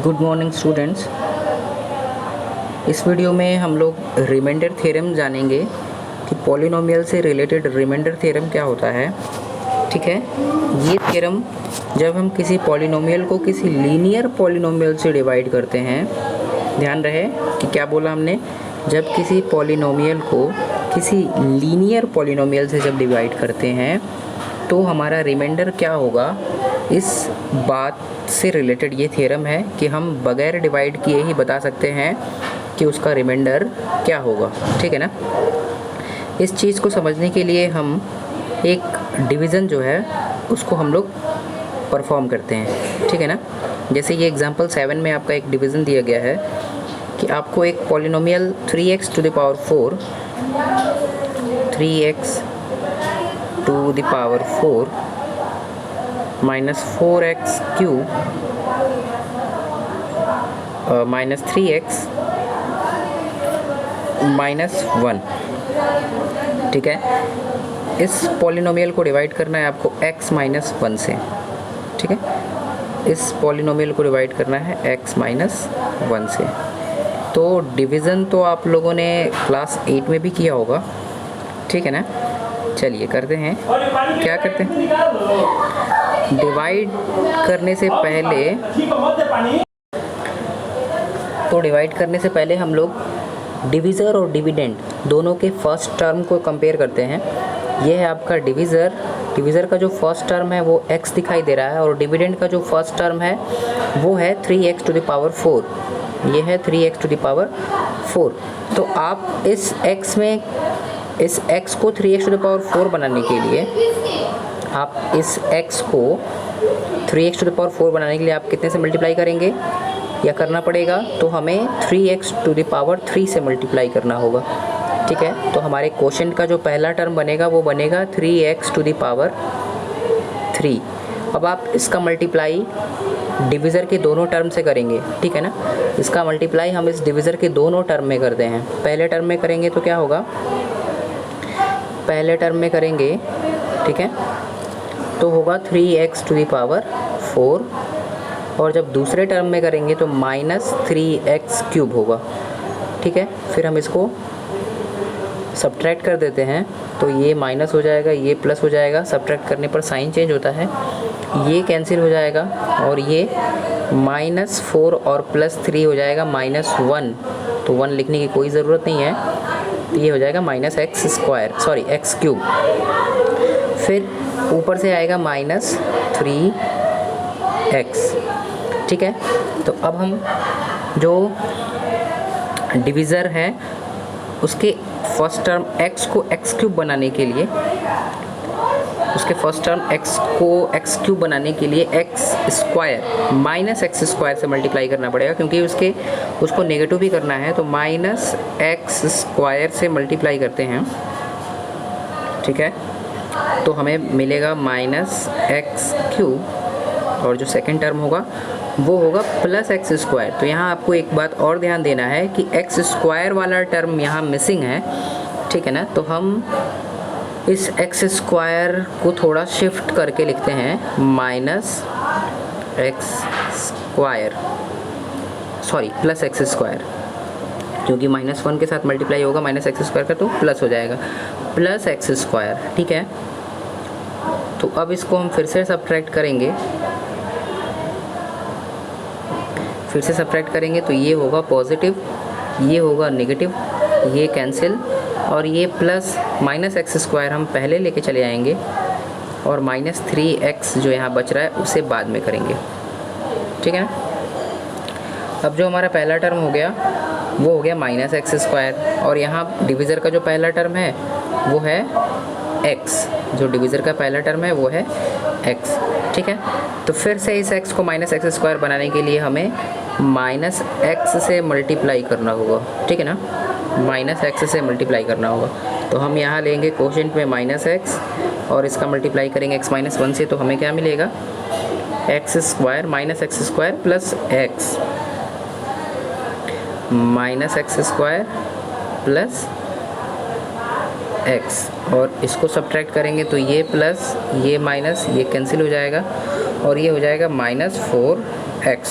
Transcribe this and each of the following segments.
Good morning students. इस video में हम लोग रिमाइंडर थ्योरम जानेंगे कि पॉलिनोमियल से रिलेटेड रिमाइंडर थ्योरम क्या होता है। ठीक है, ये थ्योरम जब हम किसी पॉलिनोमियल को किसी लीनियर पॉलिनोमियल से डिवाइड करते हैं, ध्यान रहे कि क्या बोला हमने, जब किसी पॉलिनोमियल को किसी लीनियर पॉलिनोमियल से जब डिवाइड करते हैं तो हमारा रिमाइंडर क्या होगा, इस बात से रिलेटेड ये थ्योरम है कि हम बगैर डिवाइड किए ही बता सकते हैं कि उसका रिमाइंडर क्या होगा। ठीक है ना। इस चीज़ को समझने के लिए हम एक डिवीज़न जो है उसको हम लोग परफॉर्म करते हैं। ठीक है ना। जैसे ये एग्जांपल 7 में आपका एक डिवीज़न दिया गया है कि आपको एक polynomial 3x to the power 4 3x to the power 4 minus 4x cube minus 3x minus 1। ठीक है, इस पॉलिनोमियल को डिवाइड करना है आपको x माइनस 1 से। ठीक है, इस पॉलिनोमियल को डिवाइड करना है x माइनस 1 से। तो डिवीज़न तो आप लोगों ने क्लास 8 में भी किया होगा। ठीक है ना। चलिए करते हैं, क्या करते हैं, डिवाइड करने से पहले, तो डिवाइड करने से पहले हम लोग डिवीज़र और डिविडेंड दोनों के फर्स्ट टर्म को कंपेयर करते हैं। ये है आपका डिवीज़र का जो फर्स्ट टर्म है वो x दिखाई दे रहा है और डिविडेंड का जो फर्स्ट टर्म है वो है 3x टू द पावर 4। ये है 3x टू द पावर 4। तो आप इस x को 3x टू द पावर 4 बनाने के लिए, आप इस x को 3x टू द पावर 4 बनाने के लिए आप कितने से मल्टीप्लाई करेंगे या करना पड़ेगा, तो हमें 3x टू द पावर 3 से मल्टीप्लाई करना होगा। ठीक है, तो हमारे क्वोशंट का जो पहला टर्म बनेगा वो बनेगा 3x टू द पावर 3। अब आप इसका मल्टीप्लाई डिवीज़र के दोनों टर्म से करेंगे। ठीक है ना, इसका मल्टीप्लाई हम इस डिवीज़र के दोनों टर्म में करते हैं। पहले टर्म में करेंगे तो क्या होगा, पहले टर्म में करेंगे, ठीक है, तो होगा 3x टू द पावर 4, और जब दूसरे टर्म में करेंगे तो माइनस 3x क्यूब होगा। ठीक है, फिर हम इसको सब्ट्रैक्ट कर देते हैं तो ये माइनस हो जाएगा, ये प्लस हो जाएगा। सब्ट्रैक्ट करने पर साइन चेंज होता है, ये कैंसिल हो जाएगा और ये -4 और +3 हो जाएगा -1। तो 1 लिखने की कोई ज़रूरत नहीं है, तो ये हो जाएगा x क्यूब। फिर ऊपर से आएगा -3x। ठीक है, तो अब हम जो डिवीज़र है उसके फर्स्ट टर्म x को x क्यूब बनाने के लिए, उसके फर्स्ट टर्म x को x क्यूब बनाने के लिए x स्क्वायर -x स्क्वायर से मल्टीप्लाई करना पड़ेगा, क्योंकि उसको नेगेटिव भी करना है। तो -x स्क्वायर से मल्टीप्लाई करते हैं। ठीक है, तो हमें मिलेगा -x क्यूब, और जो सेकंड टर्म होगा वो होगा +x स्क्वायर। तो यहाँ आपको एक बात और ध्यान देना है कि x स्क्वायर वाला टर्म यहाँ मिसिंग है। ठीक है ना, तो हम इस x स्क्वायर को थोड़ा शिफ्ट करके लिखते हैं +x स्क्वायर, क्योंकि -1 के साथ मल्टीप्लाई होगा -x स्क्वायर का, तो प्लस हो जाएगा +x स्क्वायर। ठीक है, तो अब इसको हम फिर से सब्ट्रैक्ट करेंगे, तो ये होगा पॉजिटिव, ये होगा नेगेटिव, ये कैंसिल, और ये प्लस -x स्क्वायर हम पहले लेके चले आएंगे, और -3x जो यहाँ बच रहा है उसे बाद में करेंगे। ठीक है ना। अब जो हमारा पहला टर्म हो गया वो हो गया -x स्क्वायर, और यहाँ डिवीज़र का जो पहला टर्म है वो है x, जो डिवीज़र का पहला टर्म है वो है x। ठीक है, तो फिर से इस x को -x स्क्वायर बनाने के लिए हमें -x से मल्टीप्लाई करना होगा। ठीक है ना, -x से मल्टीप्लाई करना होगा। तो हम यहाँ लेंगे क्वोशंट में -x और इसका मल्टीप्लाई करेंगे x माइनस 1 से, तो हमें क्या मिलेगा, x square -x square plus x -x square plus x, और इसको सब्ट्रैक्ट करेंगे तो ये प्लस ये माइनस ये कैंसिल हो जाएगा और ये हो जाएगा -4x।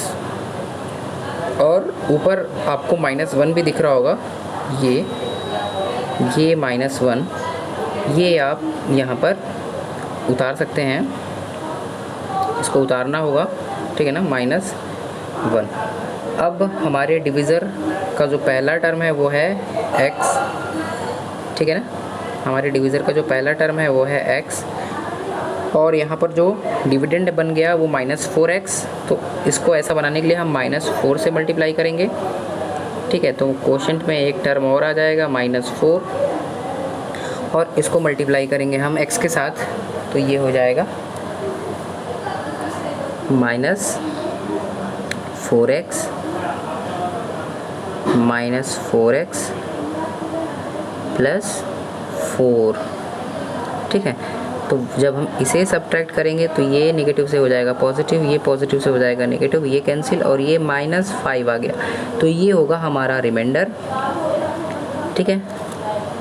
और ऊपर आपको -1 भी दिख रहा होगा, ये -1, ये आप यहाँ पर उतार सकते हैं, इसको उतारना होगा, ठीक है ना, -1। अब हमारे डिवीज़र का जो पहला टर्म है वो है x, ठीक है ना, हमारे डिवीज़र का जो पहला टर्म है वो है x, और यहाँ पर जो डिविडेंड बन गया वो -4x, तो इसको ऐसा बनाने के लिए हम -4 से मल्टीप्लाई करेंगे, ठीक है। तो कोशेंट में एक टर्म और आ जाएगा -4, और इसको मल्टीप्लाई करेंगे हम x के साथ, तो ये हो जाएगा -4x +4, ठीक है। तो जब हम इसे सब्ट्रैक्ट करेंगे तो ये नेगेटिव से हो जाएगा पॉजिटिव, ये पॉजिटिव से हो जाएगा नेगेटिव, ये कैंसिल, और ये -5 आ गया, तो ये होगा हमारा रिमाइंडर, ठीक है।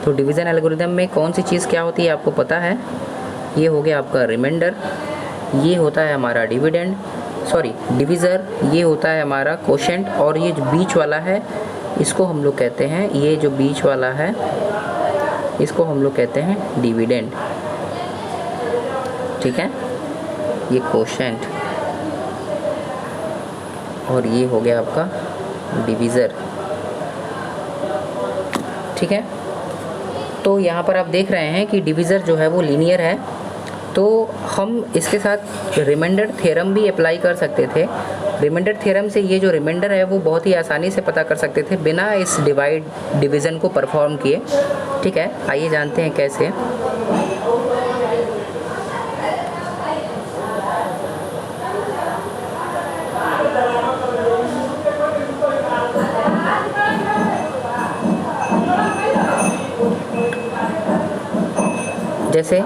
तो डिवीज़न एल्गोरिथम में कौन सी चीज़ क्या होती है आपको पता है, ये हो गया आपका रिमाइंडर, ये होता है हमारा डिवीज़र, ये होता है हमारा कोशेंट, और ये जो बीच वाला है इसको हम लोग कहते हैं, ये जो बीच वाला है इसको हम लोग कहते हैं डिविडेंड, ठीक है, ये कोशेंट, और ये हो गया आपका डिवीज़र, ठीक है। तो यहाँ पर आप देख रहे हैं कि डिवीज़र जो है वो लीनियर है, तो हम इसके साथ रिमाइंडर थ्योरम भी अप्लाई कर सकते थे। रिमाइंडर थ्योरम से ये जो रिमाइंडर है वो बहुत ही आसानी से पता कर सकते थे बिना इस डिवीज़न को परफॉर्म किए, ठीक है। आइए जानते हैं कैसे। जैसे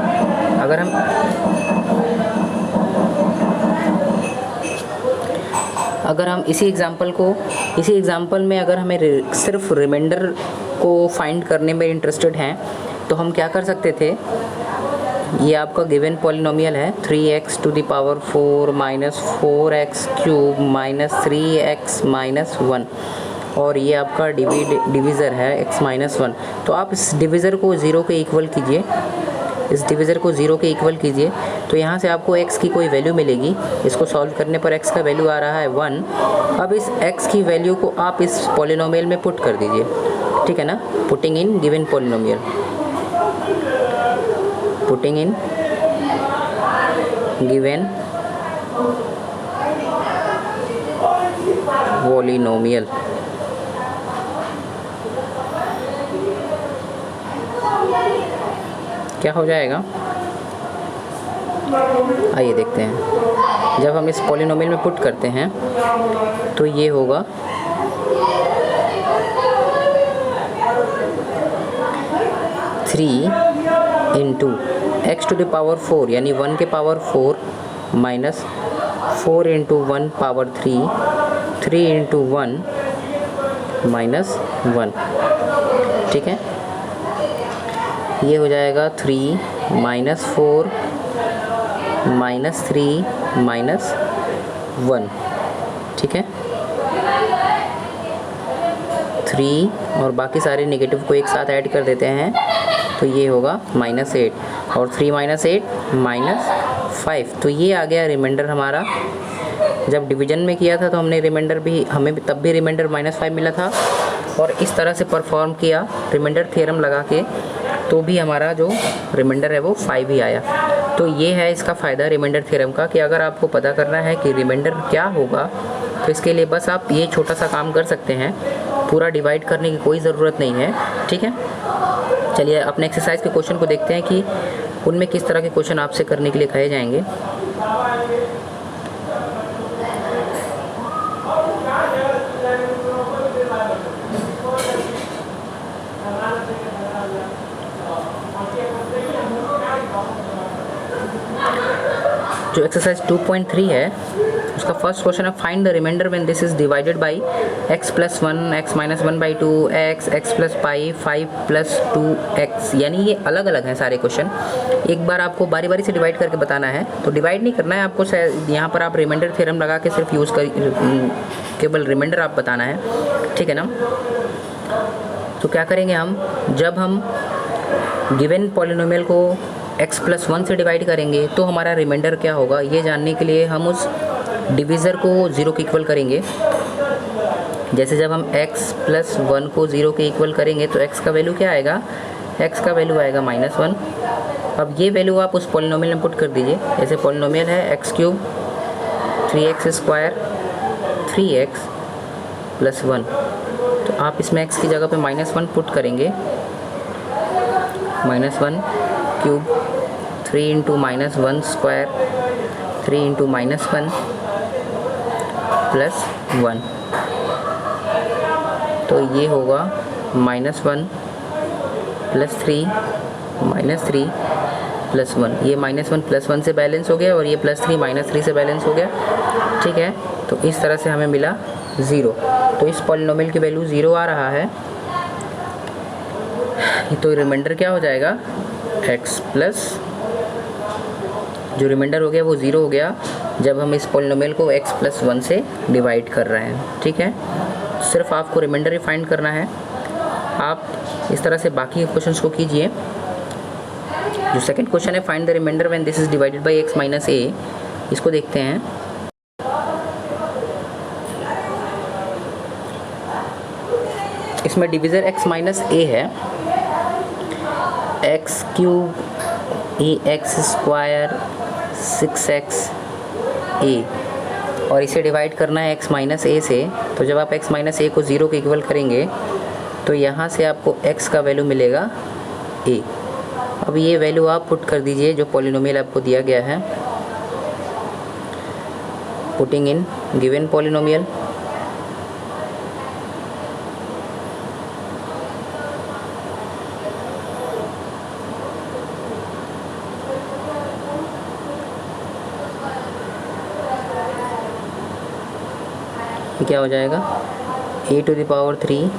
अगर हम इसी एग्ज़ाम्पल में अगर हमें सिर्फ रिमाइंडर को फाइंड करने में इंटरेस्टेड हैं तो हम क्या कर सकते थे, ये आपका गिवन पॉलिनोमियल है 3x⁴ -4x³ -3x -1, और ये आपका डिवीज़र है x-1। तो आप इस डिवीज़र को 0 के इक्वल कीजिए, तो यहाँ से आपको x की कोई वैल्यू मिलेगी, इसको सॉल्व करने पर x का वैल्यू आ रहा है 1। अब इस x की वैल्यू को आप इस पॉलिनोमियल में पुट कर दीजिए, ठीक है ना, पुटिंग इन गिवन पॉलिनोमियल, क्या हो जाएगा, आइए देखते हैं। जब हम इस पॉलिनोमियल में पुट करते हैं तो ये होगा 3 × x⁴ यानी 1 के पावर 4 माइनस 4 × 1 पावर 3 × 1 -1, ठीक है। ये हो जाएगा 3 - 4 -3 -1, ठीक है। 3 और बाकी सारे नेगेटिव को एक साथ ऐड कर देते हैं तो ये होगा -8, और 3 - 8 -5, तो ये आ गया रिमाइंडर हमारा। जब डिवीजन में किया था तो हमें तब भी रिमाइंडर -5 मिला था, और इस तरह से परफॉर्म किया रिमाइंडर थ्योरम लगा के तो भी हमारा जो रिमाइंडर है वो 5 ही आया। तो ये है इसका फ़ायदा रिमाइंडर थ्योरम का, कि अगर आपको पता करना है कि रिमाइंडर क्या होगा तो इसके लिए बस आप ये छोटा सा काम कर सकते हैं, पूरा डिवाइड करने की कोई ज़रूरत नहीं है, ठीक है। चलिए अपने एक्सरसाइज के क्वेश्चन को देखते हैं कि उनमें किस तरह के क्वेश्चन आपसे करने के लिए कहे जाएंगे। जो एक्सरसाइज 2.3 है उसका फर्स्ट क्वेश्चन है find the remainder when this is divided by x plus 1, x minus 1/2, x plus pi, 5 plus 2x। यानी ये अलग अलग हैं सारे क्वेश्चन। एक बार आपको बारी बारी से डिवाइड करके बताना है, तो डिवाइड नहीं करना है आपको, यहाँ पर आप रिमाइंडर थ्योरम लगा के सिर्फ यूज़ कर, केवल रिमाइंडर आप बताना है, ठीक है ना। तो क्या करेंगे हम, जब हम गिवन पॉलिनोमियल को x प्लस 1 से डिवाइड करेंगे तो हमारा रिमाइंडर क्या होगा, ये जानने के लिए हम उस डिवीज़र को 0 के इक्वल करेंगे। जैसे जब हम x प्लस 1 को 0 के इक्वल करेंगे तो x का वैल्यू क्या आएगा, x का वैल्यू आएगा -1। अब ये वैल्यू आप उस पॉलिनोमियल में पुट कर दीजिए। जैसे पॉलिनोमियल है x³ 3x² 3x प्लस 1, तो आप इसमें x की जगह पे -1 पुट करेंगे। -1 cube 3 into -1 square 3 into -1 plus 1, तो ये होगा -1 प्लस 3 -3 प्लस 1। ये -1 प्लस 1 से बैलेंस हो गया और ये +3 -3 से बैलेंस हो गया, ठीक है। तो इस तरह से हमें मिला 0। तो इस पॉलिनोमियल की वैल्यू 0 आ रहा है, तो रिमाइंडर क्या हो जाएगा, x प्लस, जो रिमाइंडर हो गया वो 0 हो गया जब हम इस पॉलिनोमियल को x प्लस 1 से डिवाइड कर रहे हैं, ठीक है। सिर्फ आपको रिमाइंडर ही फाइंड करना है। आप इस तरह से बाकी क्वेश्चंस को कीजिए। जो सेकंड क्वेश्चन है find the remainder when this is divided by x minus a, इसको देखते हैं। इसमें डिवीज़र x माइनस a है, x³ ax² 6x a, और इसे डिवाइड करना है x माइनस a से। तो जब आप x माइनस a को 0 के इक्वल करेंगे तो यहाँ से आपको x का वैल्यू मिलेगा a। अब ये वैल्यू आप पुट कर दीजिए जो पॉलिनोमियल आपको दिया गया है। पुटिंग इन गिवन पॉलिनोमियल, क्या हो जाएगा, a to the power 3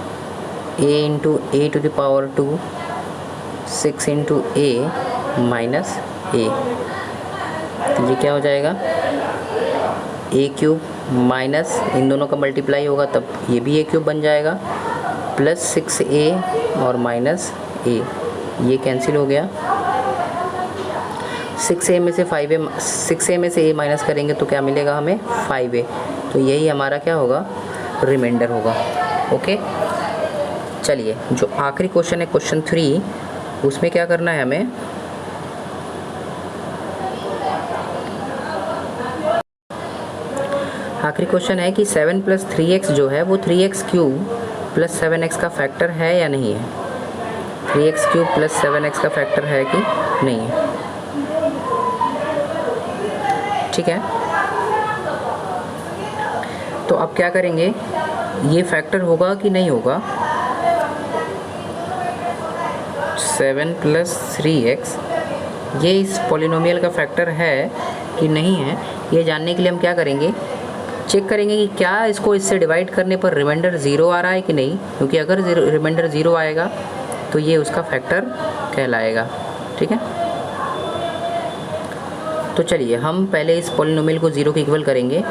a into a to the power 2 6 into a minus a। ये क्या हो जाएगा, a³ माइनस, इन दोनों का मल्टीप्लाई होगा तब ये भी a³ बन जाएगा, प्लस 6a और माइनस a, ये कैंसिल हो गया। 6a में से 5a, 6a में से a माइनस करेंगे तो क्या मिलेगा हमें, 5a। तो यही हमारा क्या होगा, रिमाइंडर होगा। ओके, चलिए जो आखिरी क्वेश्चन है क्वेश्चन 3, उसमें क्या करना है हमें, आखिरी क्वेश्चन है कि 7 प्लस 3x जो है वो 3x³ प्लस 7x का फैक्टर है या नहीं है। 3x³ प्लस 7x का फैक्टर है कि नहीं है, ठीक है। तो अब क्या करेंगे, ये फैक्टर होगा कि नहीं होगा, 7 प्लस 3x ये इस पॉलिनोमियल का फैक्टर है कि नहीं है, ये जानने के लिए हम क्या करेंगे, चेक करेंगे कि क्या इसको इससे डिवाइड करने पर रिमाइंडर 0 आ रहा है कि नहीं। क्योंकि अगर रिमाइंडर 0 आएगा तो ये उसका फैक्टर कहलाएगा, ठीक है। तो चलिए हम पहले इस पॉलिनोमियल को 0 के इक्वल करेंगे।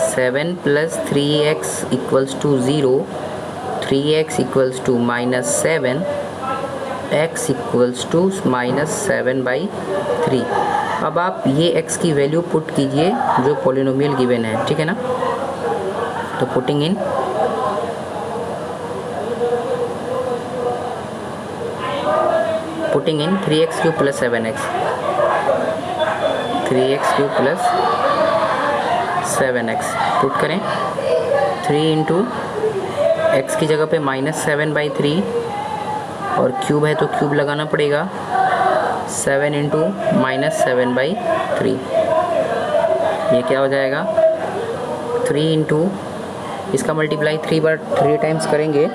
7 plus 3x equals to 0, 3x equals to -7, x equals to -7/3। अब आप ये x की वैल्यू पुट कीजिए जो पॉलिनोमियल गिवन है, ठीक है ना। तो putting in putting in 3x³ plus 7x, 3x³ plus 7x put करें। 3 इंटू एक्स की जगह पे -7/3 और क्यूब है तो क्यूब लगाना पड़ेगा, 7 इंटू -7/3। ये क्या हो जाएगा, 3 इंटू, इसका मल्टीप्लाई 3 टाइम्स करेंगे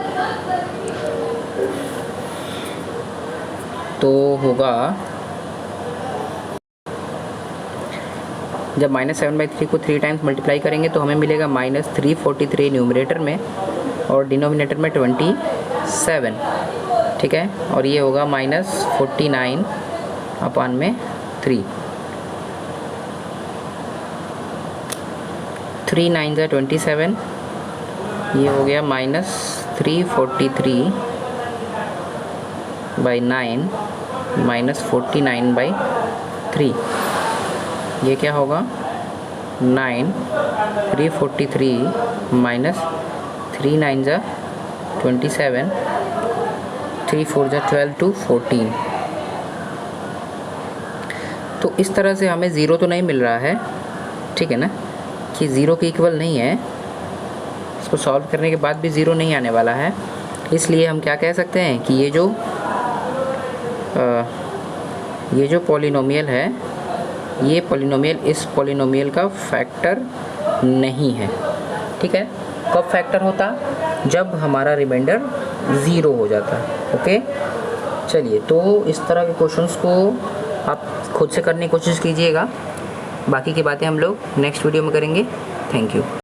तो होगा जब -7/3 को 3 टाइम्स मल्टीप्लाई करेंगे तो हमें मिलेगा -343 न्यूमरेटर में और डिनोमिनेटर में 27, ठीक है। और ये होगा -49/3। 3 9 ज़ा 27, ये हो गया -343/9 -49/3। ये क्या होगा 343 -3 9 ज़ा 27, 3 4 ज़ा 12 to 14। तो इस तरह से हमें ज़ीरो तो नहीं मिल रहा है, ठीक है ना, कि ज़ीरो के इक्वल नहीं है। इसको सॉल्व करने के बाद भी ज़ीरो नहीं आने वाला है, इसलिए हम क्या कह सकते हैं कि ये जो पॉलिनोमियल है, ये पॉलिनोमियल इस पॉलिनोमियल का फैक्टर नहीं है, ठीक है। कब फैक्टर होता? जब हमारा रिमाइंडर ज़ीरो हो जाता है। ओके, चलिए, तो इस तरह के क्वेश्चंस को आप खुद से करने की कोशिश कीजिएगा। बाकी की बातें हम लोग नेक्स्ट वीडियो में करेंगे। Thank you.